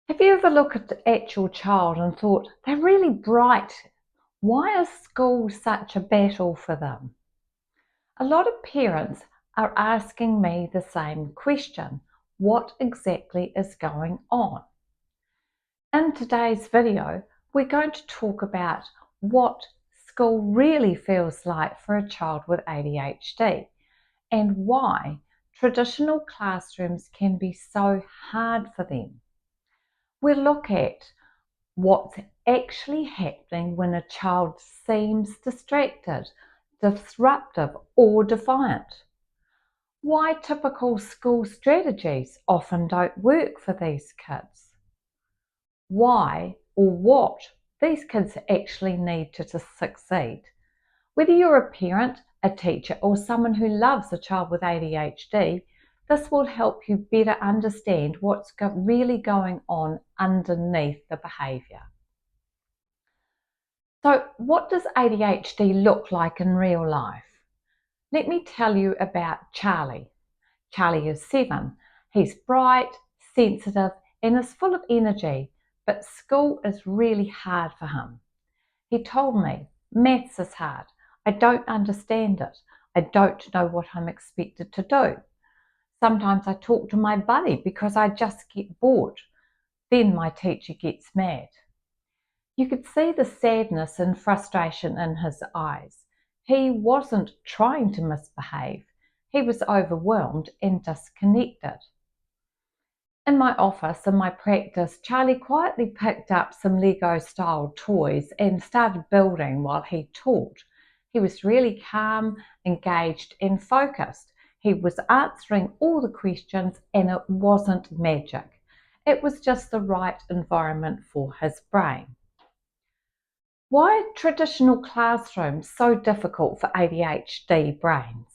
Have you ever looked at your child and thought, they're really bright? Why is school such a battle for them? A lot of parents are asking me the same question. What exactly is going on? In today's video, we're going to talk about what school really feels like for a child with ADHD and why traditional classrooms can be so hard for them. We'll look at what's actually happening when a child seems distracted, disruptive, or defiant. Why typical school strategies often don't work for these kids. Why or what these kids actually need to succeed. Whether you're a parent, a teacher, or someone who loves a child with ADHD, this will help you better understand what's really going on underneath the behaviour. So, what does ADHD look like in real life? Let me tell you about Charlie. Charlie is 7. He's bright, sensitive, and is full of energy, but school is really hard for him. He told me, maths is hard. I don't understand it. I don't know what I'm expected to do. Sometimes I talk to my buddy because I just get bored. Then my teacher gets mad. You could see the sadness and frustration in his eyes. He wasn't trying to misbehave. He was overwhelmed and disconnected. In my office, in my practice, Charlie quietly picked up some Lego-style toys and started building while he taught. He was really calm, engaged, and focused. He was answering all the questions, and it wasn't magic. It was just the right environment for his brain. Why are traditional classrooms so difficult for ADHD brains?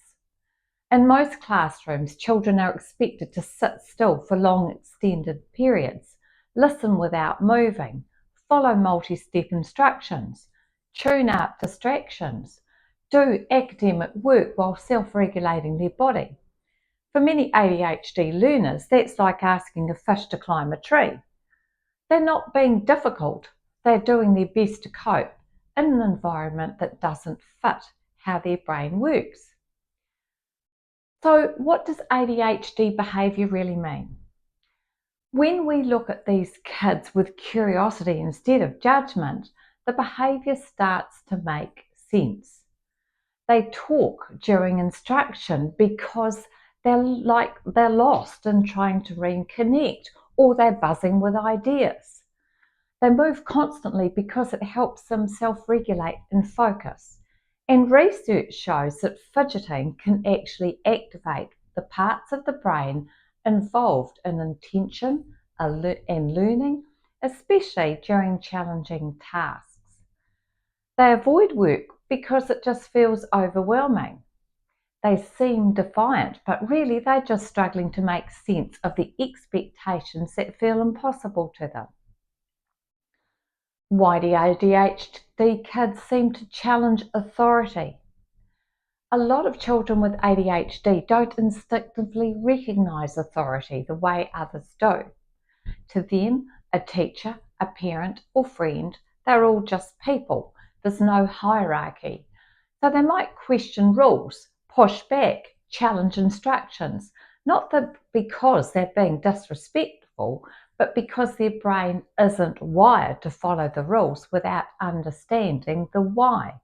In most classrooms, children are expected to sit still for long extended periods, listen without moving, follow multi-step instructions, tune out distractions, do academic work while self-regulating their body. For many ADHD learners, that's like asking a fish to climb a tree. They're not being difficult, they're doing their best to cope in an environment that doesn't fit how their brain works. So, what does ADHD behaviour really mean? When we look at these kids with curiosity instead of judgment, the behaviour starts to make sense. They talk during instruction because they're lost and trying to reconnect, or they're buzzing with ideas. They move constantly because it helps them self-regulate and focus. And research shows that fidgeting can actually activate the parts of the brain involved in intention and learning, especially during challenging tasks. They avoid work because it just feels overwhelming. They seem defiant, but really they're just struggling to make sense of the expectations that feel impossible to them. Why do ADHD kids seem to challenge authority? A lot of children with ADHD don't instinctively recognise authority the way others do. To them, a teacher, a parent, or friend, they're all just people. There's no hierarchy. So they might question rules, push back, challenge instructions, not that because they're being disrespectful, but because their brain isn't wired to follow the rules without understanding the why.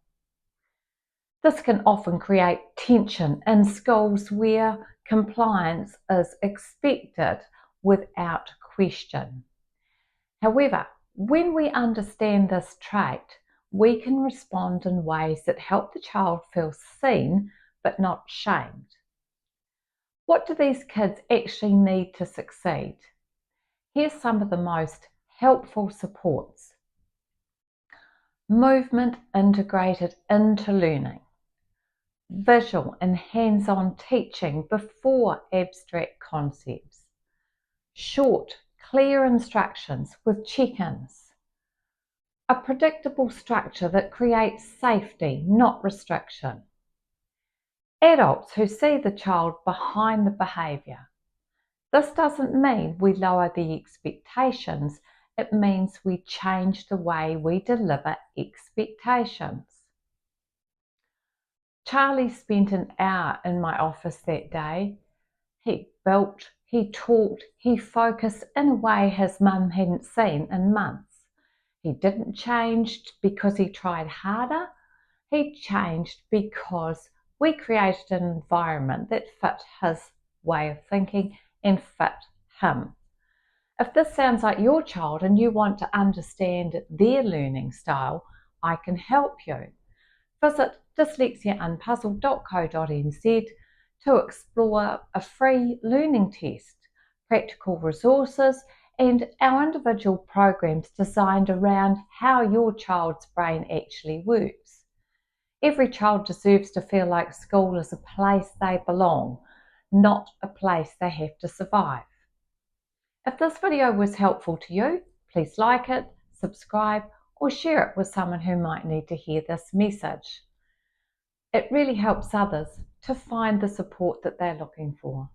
This can often create tension in schools where compliance is expected without question. However, when we understand this trait, we can respond in ways that help the child feel seen but not shamed. What do these kids actually need to succeed? Here's some of the most helpful supports. Movement integrated into learning. Visual and hands-on teaching before abstract concepts. Short, clear instructions with check-ins. A predictable structure that creates safety, not restriction. Adults who see the child behind the behaviour. This doesn't mean we lower the expectations, it means we change the way we deliver expectations. Charlie spent an hour in my office that day. He built, he talked, he focused in a way his mum hadn't seen in months. He didn't change because he tried harder, he changed because we created an environment that fit his way of thinking and fit him. If this sounds like your child and you want to understand their learning style, I can help you. Visit dyslexiaunpuzzled.co.nz to explore a free learning test, practical resources, and our individual programs designed around how your child's brain actually works. Every child deserves to feel like school is a place they belong, not a place they have to survive. If this video was helpful to you, please like it, subscribe, or share it with someone who might need to hear this message. It really helps others to find the support that they're looking for.